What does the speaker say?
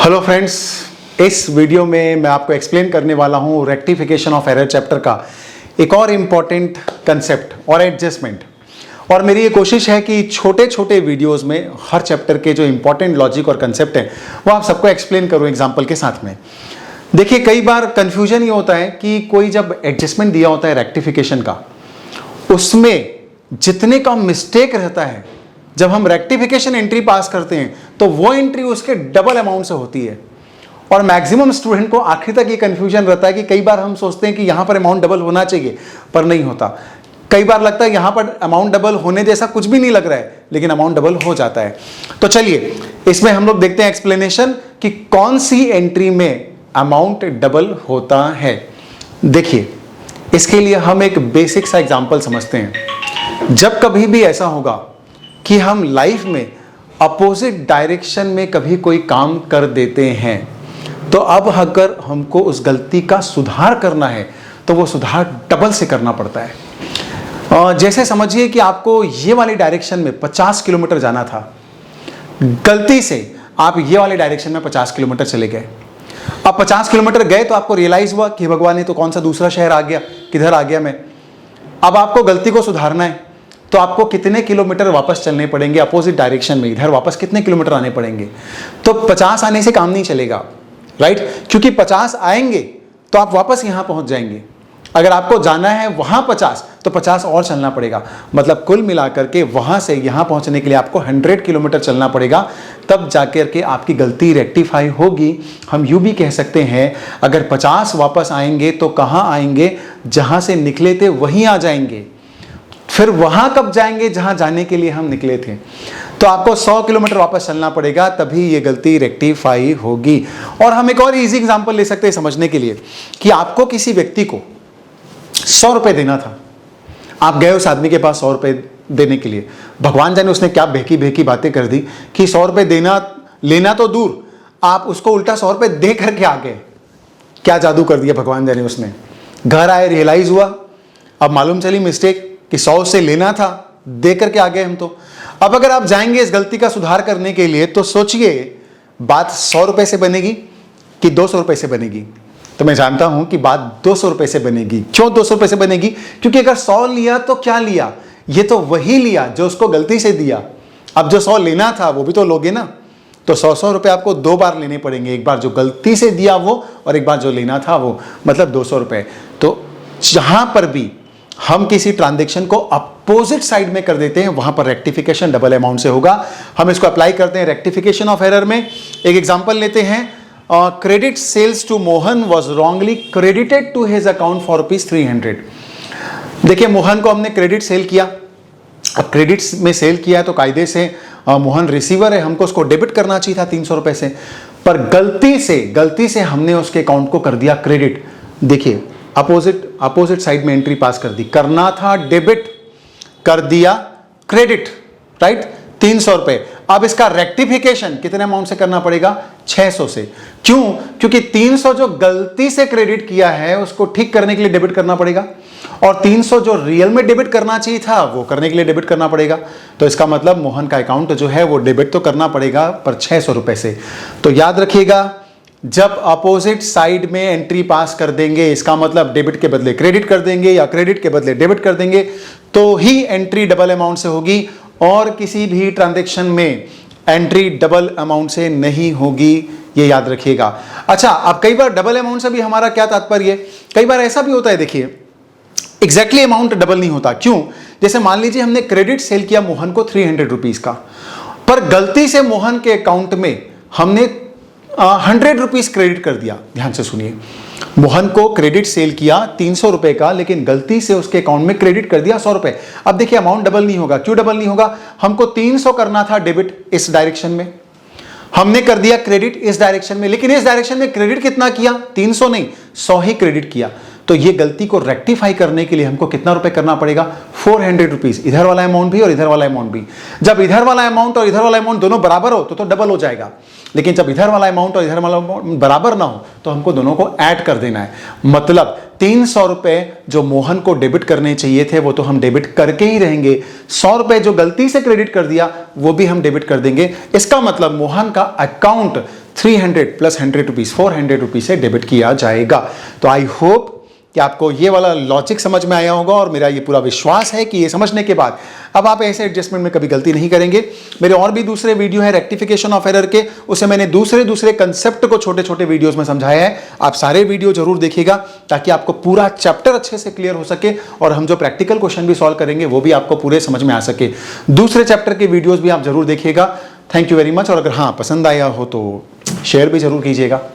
Hello friends, इस video में मैं आपको एक्सप्लेन करने वाला हूं रेक्टिफिकेशन ऑफ एरर चैप्टर का एक और इम्पॉर्टेंट कंसेप्ट और एडजस्टमेंट। और मेरी ये कोशिश है कि छोटे छोटे वीडियोस में हर चैप्टर के जो इम्पॉर्टेंट लॉजिक और कंसेप्ट है वो आप सबको एक्सप्लेन करूं एग्जाम्पल के साथ में। देखिए, कई बार कंफ्यूजन ये होता है कि कोई जब एडजस्टमेंट दिया होता है रेक्टिफिकेशन का, उसमें जितने का मिस्टेक रहता है, जब हम रेक्टिफिकेशन एंट्री पास करते हैं तो वो एंट्री उसके डबल अमाउंट से होती है। और मैक्सिमम स्टूडेंट को आखिर तक ये कंफ्यूजन रहता है कि कई बार हम सोचते हैं कि यहां पर अमाउंट डबल होना चाहिए, पर नहीं होता। कई बार लगता है यहां पर अमाउंट डबल होने जैसा कुछ भी नहीं लग रहा है, लेकिन अमाउंट डबल हो जाता है। तो चलिए इसमें हम लोग देखते हैं एक्सप्लेनेशन कि कौन सी एंट्री में अमाउंट डबल होता है। देखिए, इसके लिए हम एक बेसिक सा एग्जांपल समझते हैं। जब कभी भी ऐसा होगा कि हम लाइफ में अपोजिट डायरेक्शन में कभी कोई काम कर देते हैं, तो अब अगर हमको उस गलती का सुधार करना है तो वो सुधार डबल से करना पड़ता है। जैसे समझिए कि आपको ये वाली डायरेक्शन में 50 किलोमीटर जाना था, गलती से आप ये वाले डायरेक्शन में 50 किलोमीटर चले गए। अब 50 किलोमीटर गए तो आपको रियलाइज हुआ कि भगवान, ये तो कौन सा दूसरा शहर आ गया, किधर आ गया मैं। अब आपको गलती को सुधारना है तो आपको कितने किलोमीटर वापस चलने पड़ेंगे अपोजिट डायरेक्शन में, इधर वापस कितने किलोमीटर आने पड़ेंगे। तो 50 आने से काम नहीं चलेगा, राइट, क्योंकि 50 आएंगे तो आप वापस यहां पहुंच जाएंगे। अगर आपको जाना है वहां 50 तो 50 और चलना पड़ेगा। मतलब कुल मिलाकर के वहां से यहां पहुंचने के लिए आपको 100 किलोमीटर चलना पड़ेगा, तब जाकर के आपकी गलती रेक्टिफाई होगी। हम यूं भी कह सकते हैं, अगर 50 वापस आएंगे तो कहां आएंगे, जहां से निकले थे वहीं आ जाएंगे। फिर वहां कब जाएंगे, जहां जाने के लिए हम निकले थे। तो आपको 100 किलोमीटर वापस चलना पड़ेगा, तभी ये गलती रेक्टिफाई होगी। और हम एक और इजी एग्जांपल ले सकते हैं समझने के लिए कि आपको किसी व्यक्ति को 100 रुपए देना था। आप गए उस आदमी के पास 100 रुपए देने के लिए। भगवान जाने उसने क्या बेकी बेकी बातें कर दी कि 100 रुपए देना लेना तो दूर, आप उसको उल्टा 100 रुपए दे करके आ गए। क्या जादू कर दिया भगवान जाने उसने। घर आए, रियलाइज हुआ, अब मालूम चली मिस्टेक कि 100 से लेना था, दे करके आ गए हम तो। अब अगर आप जाएंगे इस गलती का सुधार करने के लिए, तो सोचिए बात 100 रुपए से बनेगी कि 200 रुपए से बनेगी। तो मैं जानता हूं कि बात 200 रुपए से बनेगी। क्यों 200 रुपए से बनेगी? क्योंकि अगर 100 लिया तो क्या लिया, ये तो वही लिया जो उसको गलती से दिया। अब जो 100 लेना था वो भी तो लोगे ना। तो 100 रुपए आपको 2 बार लेने पड़ेंगे, एक बार जो गलती से दिया वो, और एक बार जो लेना था वो, मतलब 200 रुपए। तो जहां पर भी हम किसी ट्रांजैक्शन को अपोजिट साइड में कर देते हैं, वहां पर रेक्टिफिकेशन डबल अमाउंट से होगा। हम इसको अप्लाई करते हैं रेक्टिफिकेशन ऑफ एरर में। एक एग्जांपल लेते हैं, credit sales to Mohan was wrongly credited to his account for ₹300। देखिए, मोहन को हमने क्रेडिट सेल किया। अब क्रेडिट में सेल किया है तो कायदे से मोहन रिसीवर है, हमको उसको डेबिट करना चाहिए था 300 रुपए से, पर गलती से हमने उसके अकाउंट को कर दिया क्रेडिट। देखिए, अपोजिट साइड में एंट्री पास कर दी। करना था डेबिट, कर दिया क्रेडिट, राइट, 300 रुपए। अब इसका रेक्टिफिकेशन कितने अमाउंट से करना पड़ेगा? 600 से। क्यों? क्योंकि 300 जो गलती से क्रेडिट किया है उसको ठीक करने के लिए डेबिट करना पड़ेगा, और 300 जो रियल में डेबिट करना चाहिए था वो करने के लिए डेबिट करना पड़ेगा। तो इसका मतलब मोहन का अकाउंट जो है वो डेबिट तो करना पड़ेगा, पर 600 रुपए से। तो याद रखिएगा, जब अपोजिट साइड में एंट्री पास कर देंगे, इसका मतलब डेबिट के बदले क्रेडिट कर देंगे या क्रेडिट के बदले डेबिट कर देंगे, तो ही एंट्री डबल अमाउंट से होगी। और किसी भी ट्रांजैक्शन में एंट्री डबल अमाउंट से नहीं होगी, ये याद रखिएगा। अच्छा, अब कई बार डबल अमाउंट से भी हमारा क्या तात्पर्य? कई बार ऐसा भी होता है, देखिए, एग्जैक्टली अमाउंट डबल नहीं होता। क्यों? जैसे मान लीजिए हमने क्रेडिट सेल किया मोहन को 300 रुपीज का, पर गलती से मोहन के अकाउंट में हमने 100 रुपीज क्रेडिट कर दिया। ध्यान से सुनिए, मोहन को क्रेडिट सेल किया 300 रुपए का, लेकिन गलती से उसके अकाउंट में क्रेडिट कर दिया 100 रुपए। अब देखिए, अमाउंट डबल नहीं होगा। क्यों डबल नहीं होगा? हमको 300 करना था डेबिट इस डायरेक्शन में, हमने कर दिया क्रेडिट इस डायरेक्शन में, लेकिन इस डायरेक्शन में क्रेडिट कितना किया? 300 नहीं, 100 ही क्रेडिट किया। तो ये गलती को रेक्टिफाई करने के लिए हमको कितना रुपए करना पड़ेगा? 400 रुपीज। इधर वाला अमाउंट भी और इधर वाला अमाउंट भी। जब इधर वाला अमाउंट और इधर वाला अमाउंट दोनों बराबर हो तो डबल हो जाएगा, लेकिन जब इधर वाला अमाउंट और इधर वाला अमाउंट बराबर ना हो तो हमको दोनों को ऐड कर देना है। मतलब 300 रुपए जो मोहन को डेबिट करने चाहिए थे वो तो हम डेबिट करके ही रहेंगे, 100 रुपए जो गलती से क्रेडिट कर दिया वो भी हम डेबिट कर देंगे। इसका मतलब मोहन का अकाउंट 300 प्लस 100 रुपीज़ 400 रुपीज़ से डेबिट किया जाएगा। तो आई होप कि आपको ये वाला लॉजिक समझ में आया होगा और मेरा ये पूरा विश्वास है कि ये समझने के बाद अब आप ऐसे एडजस्टमेंट में कभी गलती नहीं करेंगे। मेरे और भी दूसरे वीडियो है रेक्टिफिकेशन ऑफ एरर के, उसे मैंने दूसरे कंसेप्ट को छोटे छोटे वीडियोस में समझाया है। आप सारे वीडियो जरूर देखिएगा ताकि आपको पूरा चैप्टर अच्छे से क्लियर हो सके और हम जो प्रैक्टिकल क्वेश्चन भी सॉल्व करेंगे वो भी आपको पूरे समझ में आ सके। दूसरे चैप्टर के वीडियोज भी आप जरूर देखिएगा। Thank you very much. और अगर हाँ पसंद आया हो तो शेयर भी जरूर कीजिएगा।